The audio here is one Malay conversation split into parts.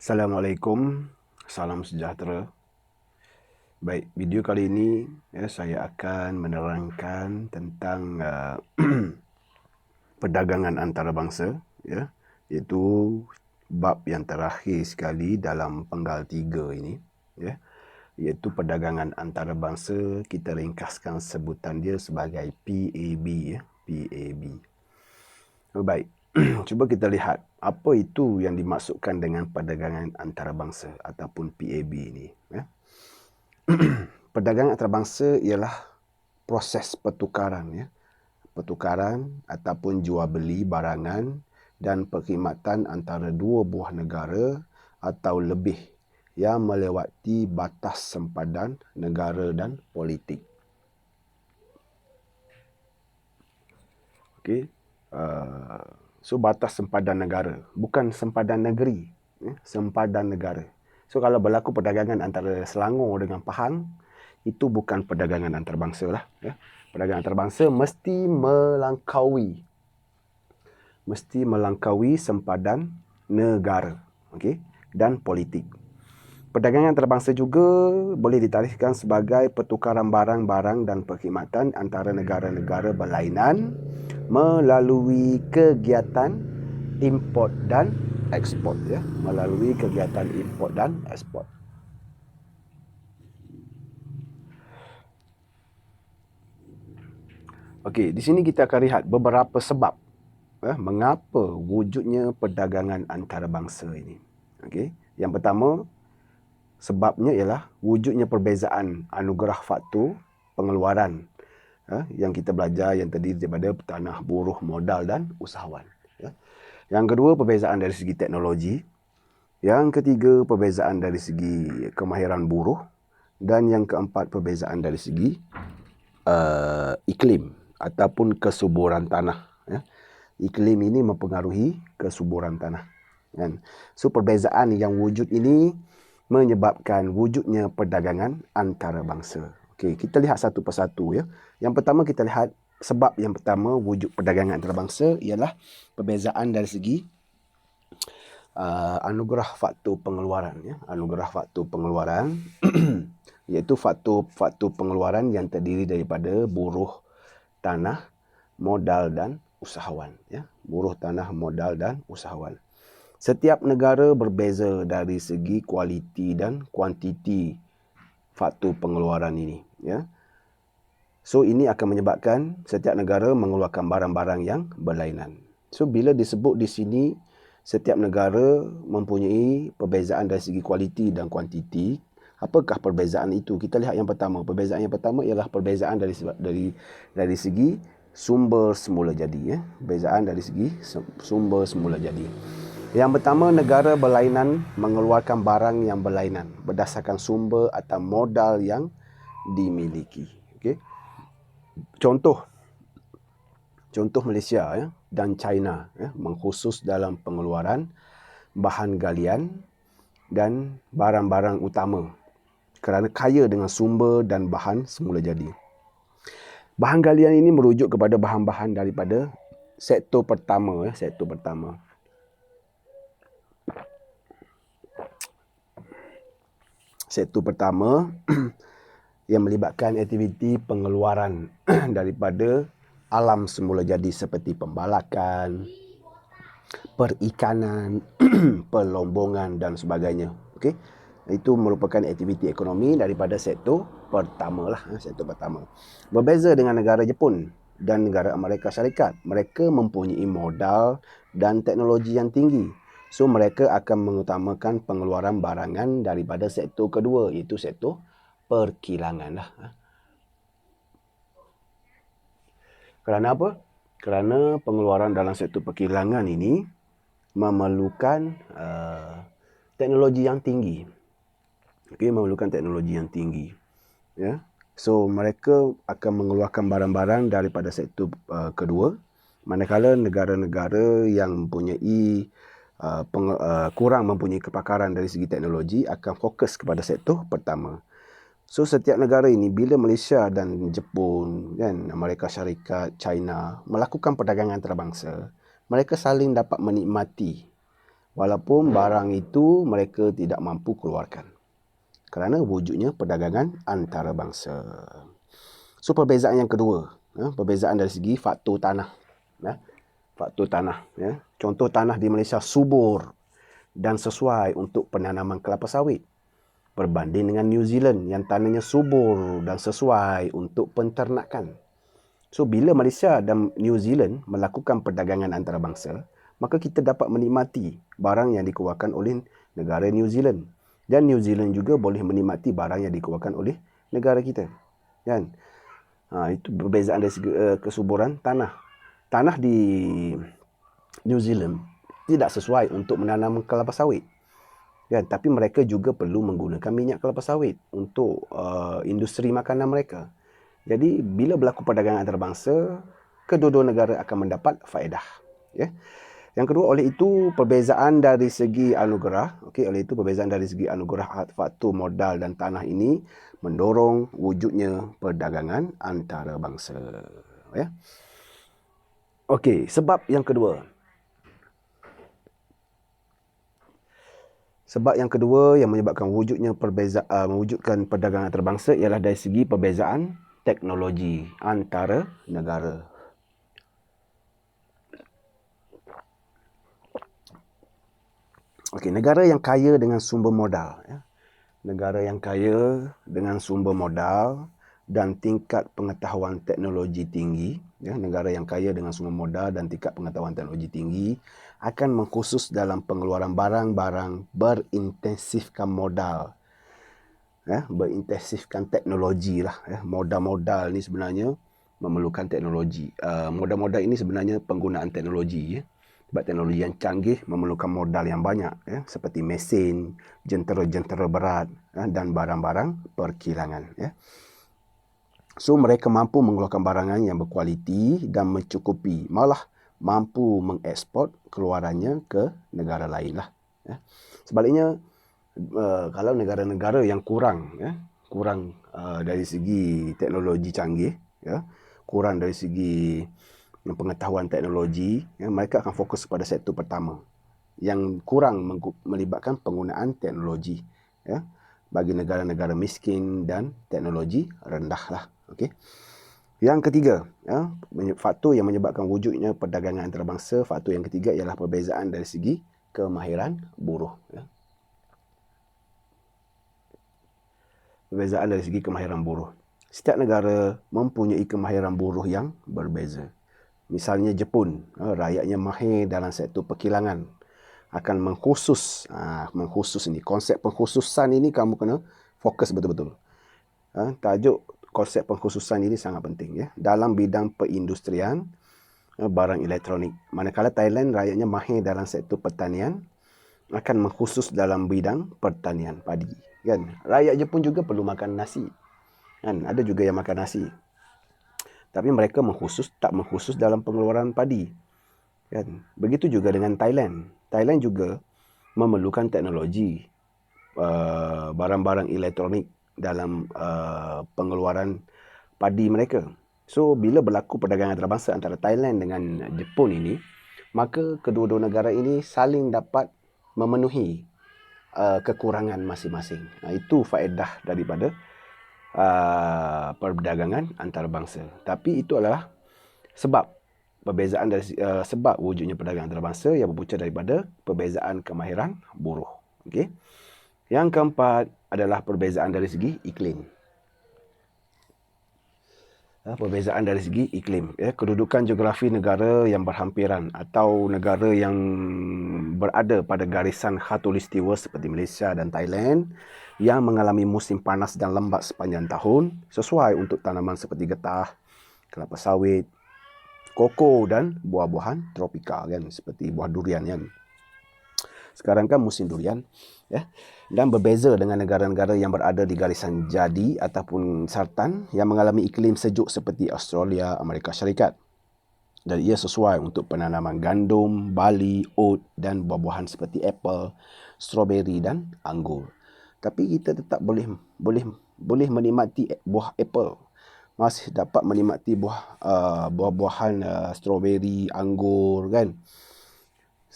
Assalamualaikum, salam sejahtera. Baik, video kali ini saya akan menerangkan tentang perdagangan antarabangsa, iaitu bab yang terakhir sekali dalam penggal 3 ini, iaitu perdagangan antarabangsa. Kita ringkaskan sebutan dia sebagai PAB, PAB. Baik, cuba kita lihat apa itu yang dimaksudkan dengan perdagangan antarabangsa ataupun PAB ini. Perdagangan antarabangsa ialah proses pertukaran, pertukaran ataupun jual beli barangan dan perkhidmatan antara dua buah negara atau lebih yang melewati batas sempadan negara dan politik. Okey. So batas sempadan negara, bukan sempadan negeri, sempadan negara. So kalau berlaku perdagangan antara Selangor dengan Pahang, itu bukan perdagangan antarabangsa lah. Perdagangan antarabangsa mesti melangkaui sempadan negara, dan politik. Perdagangan antarabangsa juga boleh ditarifkan sebagai pertukaran barang-barang dan perkhidmatan antara negara-negara berlainan melalui kegiatan import dan ekspor, melalui kegiatan import dan ekspor. Okey, di sini kita akan lihat beberapa sebab mengapa wujudnya perdagangan antarabangsa ini. Okey, yang pertama, sebabnya ialah wujudnya perbezaan anugerah faktor pengeluaran yang kita belajar yang terdiri daripada tanah, buruh, modal dan usahawan. Yang kedua, perbezaan dari segi teknologi. Yang ketiga, perbezaan dari segi kemahiran buruh. Dan yang keempat, perbezaan dari segi iklim ataupun kesuburan tanah. Iklim ini mempengaruhi kesuburan tanah. So, perbezaan yang wujud ini menyebabkan wujudnya perdagangan antarabangsa. Okey, kita lihat satu persatu. Yang pertama, kita lihat sebab yang pertama wujud perdagangan antarabangsa ialah perbezaan dari segi anugerah faktor pengeluaran. Anugerah faktor pengeluaran iaitu faktor pengeluaran yang terdiri daripada buruh, tanah, modal dan usahawan. Buruh, tanah, modal dan usahawan. Setiap negara berbeza dari segi kualiti dan kuantiti faktor pengeluaran ini. So, ini akan menyebabkan setiap negara mengeluarkan barang-barang yang berlainan. So, bila disebut di sini, setiap negara mempunyai perbezaan dari segi kualiti dan kuantiti. Apakah perbezaan itu? Kita lihat yang pertama. Perbezaan yang pertama ialah perbezaan dari segi sumber semula jadi. Perbezaan dari segi sumber semula jadi. Yang pertama, negara berlainan mengeluarkan barang yang berlainan berdasarkan sumber atau modal yang dimiliki. Contoh Malaysia dan China mengkhusus dalam pengeluaran bahan galian dan barang-barang utama kerana kaya dengan sumber dan bahan semula jadi. Bahan galian ini merujuk kepada bahan-bahan daripada sektor pertama. Sektor pertama yang melibatkan aktiviti pengeluaran daripada alam semula jadi seperti pembalakan, perikanan, perlombongan dan sebagainya. Itu merupakan aktiviti ekonomi daripada sektor pertama. Sektor pertama. Berbeza dengan negara Jepun dan negara Amerika Syarikat. Mereka mempunyai modal dan teknologi yang tinggi. So, mereka akan mengutamakan pengeluaran barangan daripada sektor kedua, iaitu sektor perkilangan. Kerana apa? Kerana pengeluaran dalam sektor perkilangan ini memerlukan teknologi yang tinggi. Memerlukan teknologi yang tinggi. So, mereka akan mengeluarkan barang-barang daripada sektor kedua, manakala negara-negara yang mempunyai kurang mempunyai kepakaran dari segi teknologi akan fokus kepada sektor pertama. So, setiap negara ini, bila Malaysia dan Jepun, Amerika Syarikat, China melakukan perdagangan antarabangsa, mereka saling dapat menikmati walaupun barang itu mereka tidak mampu keluarkan kerana wujudnya perdagangan antarabangsa. So perbezaan yang kedua, perbezaan dari segi faktor tanah. Faktor tanah. Contoh tanah di Malaysia subur dan sesuai untuk penanaman kelapa sawit berbanding dengan New Zealand yang tanahnya subur dan sesuai untuk penternakan. So bila Malaysia dan New Zealand melakukan perdagangan antarabangsa, maka kita dapat menikmati barang yang dikeluarkan oleh negara New Zealand, dan New Zealand juga boleh menikmati barang yang dikeluarkan oleh negara kita, kan? Itu perbezaan dari segi kesuburan tanah. Tanah di New Zealand tidak sesuai untuk menanam kelapa sawit, kan? Tapi mereka juga perlu menggunakan minyak kelapa sawit untuk industri makanan mereka. Jadi bila berlaku perdagangan antarabangsa, kedua-dua negara akan mendapat faedah. Yang kedua, oleh itu perbezaan dari segi anugerah, perbezaan dari segi anugerah faktor modal dan tanah ini mendorong wujudnya perdagangan antarabangsa. Sebab yang kedua. Sebab yang kedua yang menyebabkan wujudnya mewujudkan perdagangan antarabangsa ialah dari segi perbezaan teknologi antara negara. Negara yang kaya dengan sumber modal, negara yang kaya dengan sumber modal dan tingkat pengetahuan teknologi tinggi, negara yang kaya dengan sumber modal dan tingkat pengetahuan teknologi tinggi akan mengkhusus dalam pengeluaran barang-barang berintensifkan modal, berintensifkan teknologi lah. Modal-modal ni sebenarnya memerlukan teknologi. Modal-modal ini sebenarnya penggunaan teknologi. Sebab teknologi yang canggih memerlukan modal yang banyak, seperti mesin, jentera-jentera berat, dan barang-barang perkilangan. So mereka mampu mengeluarkan barangan yang berkualiti dan mencukupi, malah mampu mengeksport keluarannya ke negara lain lah. Sebaliknya, kalau negara-negara yang kurang dari segi teknologi canggih, kurang dari segi pengetahuan teknologi, mereka akan fokus pada sektor pertama yang kurang melibatkan penggunaan teknologi, bagi negara-negara miskin dan teknologi rendah lah. Yang ketiga, faktor yang menyebabkan wujudnya perdagangan antarabangsa, faktor yang ketiga ialah perbezaan dari segi kemahiran buruh. Perbezaan dari segi kemahiran buruh. Setiap negara mempunyai kemahiran buruh yang berbeza. Misalnya Jepun, rakyatnya mahir dalam sektor perkilangan, akan mengkhusus ini, konsep pengkhususan ini kamu kena fokus betul-betul. Tajuk konsep pengkhususan ini sangat penting, dalam bidang perindustrian barang elektronik. Manakala Thailand rakyatnya mahir dalam sektor pertanian, akan mengkhusus dalam bidang pertanian padi, kan? Rakyat Jepun juga perlu makan nasi, kan? Ada juga yang makan nasi, tapi mereka tak mengkhusus dalam pengeluaran padi, kan? Begitu juga dengan Thailand. Thailand juga memerlukan teknologi, barang-barang elektronik dalam pengeluaran padi mereka. So bila berlaku perdagangan antarabangsa antara Thailand dengan Jepun ini, maka kedua-dua negara ini saling dapat memenuhi kekurangan masing-masing. Itu faedah daripada perdagangan antarabangsa. Tapi itu adalah sebab perbezaan dari sebab wujudnya perdagangan antarabangsa yang berpunca daripada perbezaan kemahiran buruh. Yang keempat adalah perbezaan dari segi iklim. Perbezaan dari segi iklim, kedudukan geografi negara yang berhampiran atau negara yang berada pada garisan khatulistiwa seperti Malaysia dan Thailand yang mengalami musim panas dan lambat sepanjang tahun, sesuai untuk tanaman seperti getah, kelapa sawit, koko dan buah-buahan tropika, kan, seperti buah durian, kan. Sekarang kan musim durian, dan berbeza dengan negara-negara yang berada di garisan jadi ataupun sartan yang mengalami iklim sejuk seperti Australia, Amerika Syarikat. Dan ia sesuai untuk penanaman gandum, barley, oat dan buah-buahan seperti apple, strawberry dan anggur. Tapi kita tetap boleh menikmati buah apple, masih dapat menikmati buah-buahan strawberry, anggur, kan.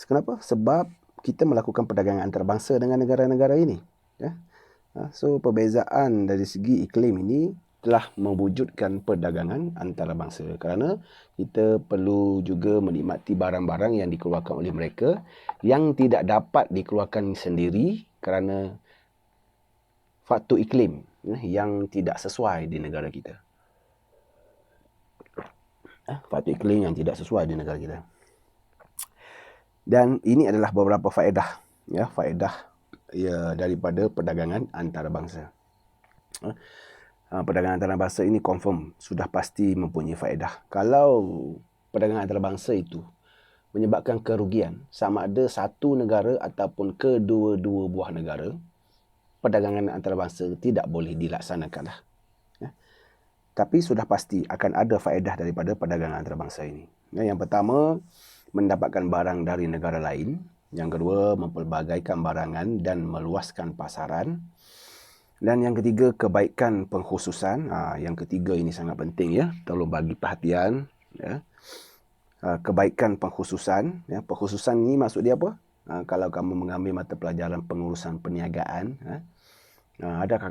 Kenapa? Sebab kita melakukan perdagangan antarabangsa dengan negara-negara ini. Ya. So perbezaan dari segi iklim ini telah mewujudkan perdagangan antarabangsa, kerana kita perlu juga menikmati barang-barang yang dikeluarkan oleh mereka yang tidak dapat dikeluarkan sendiri kerana faktor iklim yang tidak sesuai di negara kita. Faktor iklim yang tidak sesuai di negara kita. Dan ini adalah beberapa faedah, daripada perdagangan antarabangsa. Perdagangan antarabangsa ini confirm sudah pasti mempunyai faedah. Kalau perdagangan antarabangsa itu menyebabkan kerugian sama ada satu negara ataupun kedua-dua buah negara, perdagangan antarabangsa tidak boleh dilaksanakan. Tapi sudah pasti akan ada faedah daripada perdagangan antarabangsa ini. Yang pertama, mendapatkan barang dari negara lain. Yang kedua, mempelbagaikan barangan dan meluaskan pasaran. Dan yang ketiga, kebaikan pengkhususan. Yang ketiga ini sangat penting, ya. Tolong bagi perhatian. Ya. Kebaikan pengkhususan. Ya. Pengkhususan ini maksud dia apa? Kalau kamu mengambil mata pelajaran pengurusan perniagaan,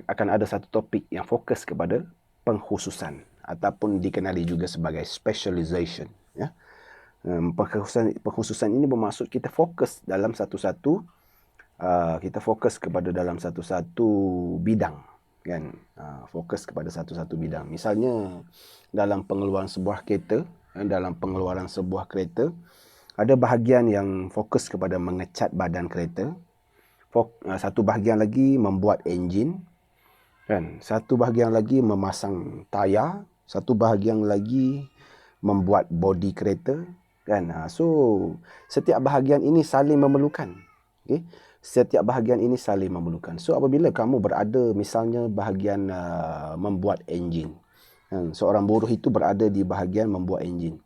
akan ada satu topik yang fokus kepada pengkhususan ataupun dikenali juga sebagai specialization. Ya. Pengkhususan ini bermaksud kita fokus dalam satu-satu bidang, kan? Fokus kepada satu-satu bidang. Misalnya dalam pengeluaran sebuah kereta, ada bahagian yang fokus kepada mengecat badan kereta, satu bahagian lagi membuat enjin, kan? Satu bahagian lagi memasang tayar, satu bahagian lagi membuat bodi kereta, kan? So setiap bahagian ini saling memerlukan. Okay? Setiap bahagian ini saling memerlukan. So apabila kamu berada misalnya bahagian membuat enjin, kan? Seorang buruh itu berada di bahagian membuat enjin.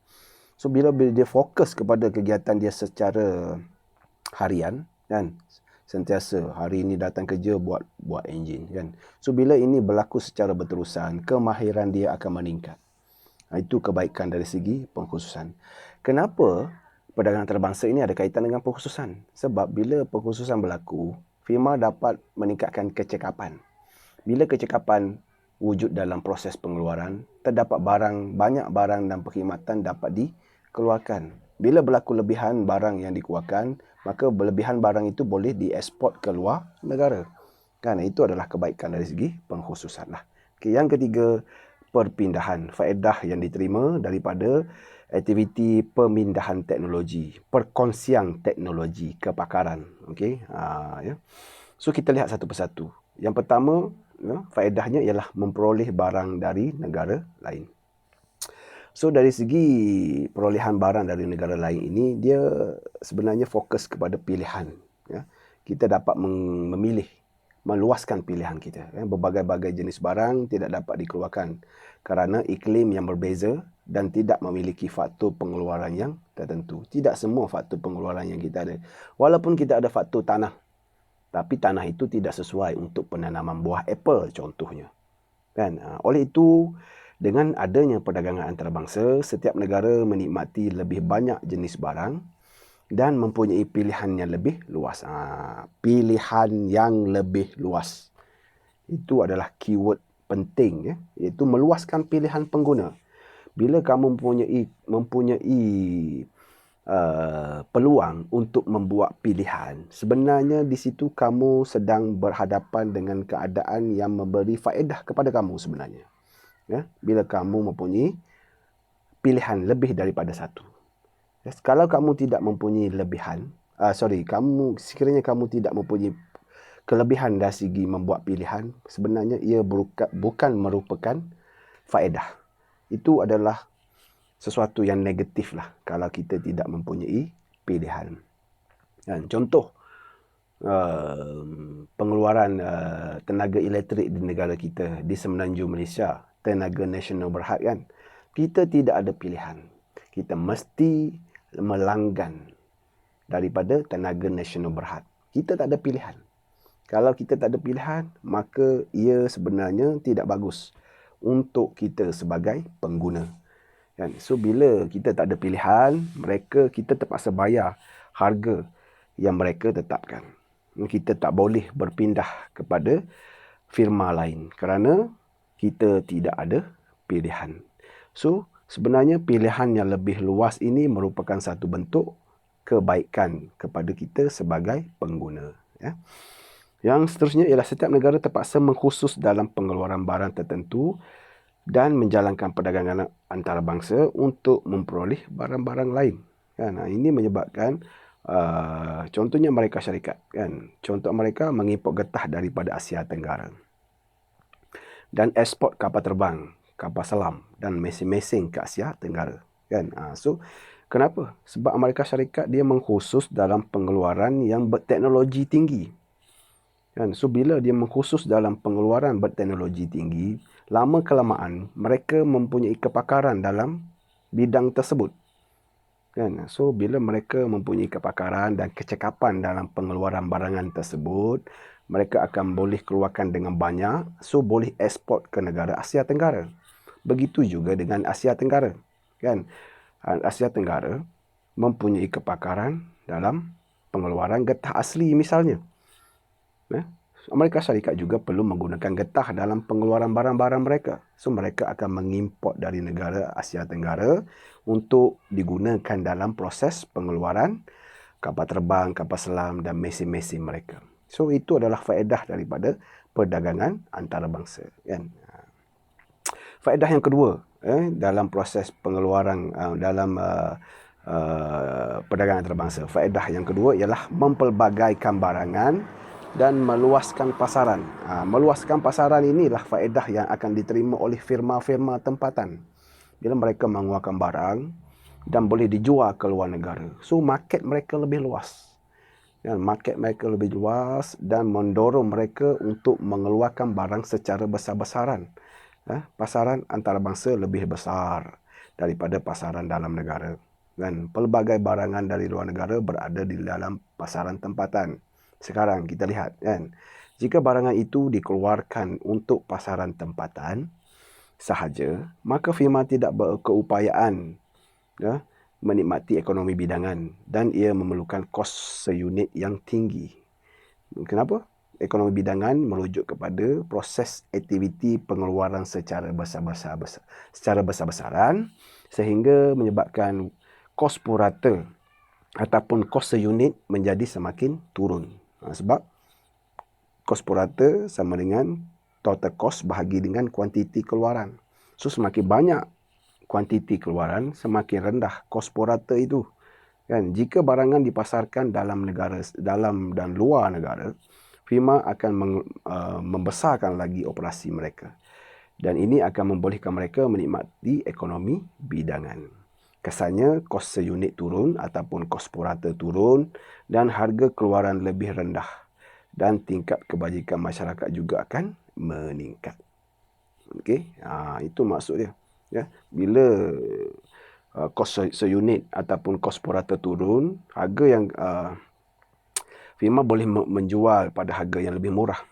So bila dia fokus kepada kegiatan dia secara harian, kan? Sentiasa hari ini datang kerja buat enjin, kan? So bila ini berlaku secara berterusan, kemahiran dia akan meningkat. Itu kebaikan dari segi pengkhususan. Kenapa perdagangan antarabangsa ini ada kaitan dengan pengkhususan? Sebab bila pengkhususan berlaku, firma dapat meningkatkan kecekapan. Bila kecekapan wujud dalam proses pengeluaran, terdapat banyak barang dan perkhidmatan dapat dikeluarkan. Bila berlaku lebihan barang yang dikeluarkan, maka berlebihan barang itu boleh dieksport ke luar negara. Kan, itu adalah kebaikan dari segi pengkhususan. Okay, yang ketiga, perpindahan. Faedah yang diterima daripada aktiviti pemindahan teknologi, perkongsian teknologi, kepakaran. Okay? Ya. So kita lihat satu persatu. Yang pertama, faedahnya ialah memperoleh barang dari negara lain. So dari segi perolehan barang dari negara lain ini, dia sebenarnya fokus kepada pilihan. Ya. Kita dapat memilih, meluaskan pilihan kita. Berbagai-bagai jenis barang tidak dapat dikeluarkan kerana iklim yang berbeza dan tidak memiliki faktor pengeluaran yang tertentu. Tidak semua faktor pengeluaran yang kita ada. Walaupun kita ada faktor tanah, tapi tanah itu tidak sesuai untuk penanaman buah apple contohnya. Kan? Oleh itu, dengan adanya perdagangan antarabangsa, setiap negara menikmati lebih banyak jenis barang dan mempunyai pilihan yang lebih luas. Pilihan yang lebih luas. Itu adalah keyword penting, ya, iaitu meluaskan pilihan pengguna. Bila kamu mempunyai peluang untuk membuat pilihan, sebenarnya di situ kamu sedang berhadapan dengan keadaan yang memberi faedah kepada kamu sebenarnya. Ya, bila kamu mempunyai pilihan lebih daripada satu. Kalau kamu tidak mempunyai sekiranya kamu tidak mempunyai kelebihan dari segi membuat pilihan, sebenarnya ia bukan merupakan faedah. Itu adalah sesuatu yang negatif lah kalau kita tidak mempunyai pilihan. Dan contoh pengeluaran tenaga elektrik di negara kita, di Semenanjung Malaysia, tenaga nasional berhad, kan? Kita tidak ada pilihan. Kita mesti melanggan daripada tenaga nasional berhad. Kita tak ada pilihan. Kalau kita tak ada pilihan, maka ia sebenarnya tidak bagus untuk kita sebagai pengguna. Kan? So bila kita tak ada pilihan, kita terpaksa bayar harga yang mereka tetapkan. Kita tak boleh berpindah kepada firma lain kerana kita tidak ada pilihan. So, sebenarnya pilihan yang lebih luas ini merupakan satu bentuk kebaikan kepada kita sebagai pengguna. Ya. Yang seterusnya ialah setiap negara terpaksa mengkhusus dalam pengeluaran barang tertentu dan menjalankan perdagangan antarabangsa untuk memperoleh barang-barang lain. Kan? Ini menyebabkan contohnya Amerika Syarikat. Kan? Contoh mereka mengimport getah daripada Asia Tenggara dan ekspor kapal terbang, kapal selam dan mesin-mesin ke Asia Tenggara. Kan? So, kenapa? Sebab Amerika Syarikat dia mengkhusus dalam pengeluaran yang berteknologi tinggi. Kan? So, bila dia mengkhusus dalam pengeluaran berteknologi tinggi, lama-kelamaan mereka mempunyai kepakaran dalam bidang tersebut. Kan? So, bila mereka mempunyai kepakaran dan kecekapan dalam pengeluaran barangan tersebut, mereka akan boleh keluarkan dengan banyak, so boleh ekspor ke negara Asia Tenggara. Begitu juga dengan Asia Tenggara. Kan? Asia Tenggara mempunyai kepakaran dalam pengeluaran getah asli misalnya. Amerika Syarikat juga perlu menggunakan getah dalam pengeluaran barang-barang mereka. So, mereka akan mengimport dari negara Asia Tenggara untuk digunakan dalam proses pengeluaran kapal terbang, kapal selam dan mesin-mesin mereka. So, itu adalah faedah daripada perdagangan antarabangsa. Kan? Faedah yang kedua dalam proses pengeluaran dalam perdagangan antarabangsa. Faedah yang kedua ialah mempelbagaikan barangan dan meluaskan pasaran. Meluaskan pasaran inilah faedah yang akan diterima oleh firma-firma tempatan. Bila mereka mengeluarkan barang dan boleh dijual ke luar negara. So, market mereka lebih luas. Market mereka lebih luas dan mendorong mereka untuk mengeluarkan barang secara besar-besaran. Pasaran antarabangsa lebih besar daripada pasaran dalam negara. Dan pelbagai barangan dari luar negara berada di dalam pasaran tempatan. Sekarang kita lihat, kan, jika barangan itu dikeluarkan untuk pasaran tempatan sahaja, maka firma tidak berkeupayaan menikmati ekonomi bidangan dan ia memerlukan kos seunit yang tinggi. Kenapa? Ekonomi bidangan merujuk kepada proses aktiviti pengeluaran secara besar-besaran sehingga menyebabkan kos purata ataupun kos seunit menjadi semakin turun. Sebab kos purata sama dengan total cost bahagi dengan kuantiti keluaran. So, semakin banyak kuantiti keluaran, semakin rendah kos purata itu. Kan? Jika barangan dipasarkan dalam negara, dalam dan luar negara, firma akan membesarkan lagi operasi mereka. Dan ini akan membolehkan mereka menikmati ekonomi bidangan. Kesannya kos seunit turun ataupun kos purata turun dan harga keluaran lebih rendah dan tingkat kebajikan masyarakat juga akan meningkat. Okey, itu maksud dia. Ya, bila kos seunit ataupun kos purata turun, harga yang firma boleh menjual pada harga yang lebih murah.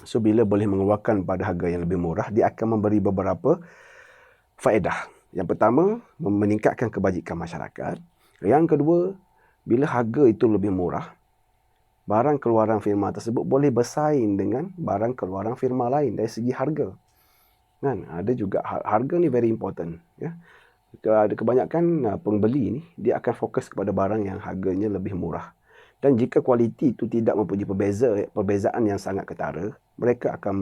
So, bila boleh mengeluarkan pada harga yang lebih murah, dia akan memberi beberapa faedah. Yang pertama, meningkatkan kebajikan masyarakat. Yang kedua, bila harga itu lebih murah, barang keluaran firma tersebut boleh bersaing dengan barang keluaran firma lain dari segi harga. Kan? Ada juga harga ni very important. Ya. Ada kebanyakan pembeli ni, dia akan fokus kepada barang yang harganya lebih murah. Dan jika kualiti itu tidak mempunyai perbezaan yang sangat ketara, mereka akan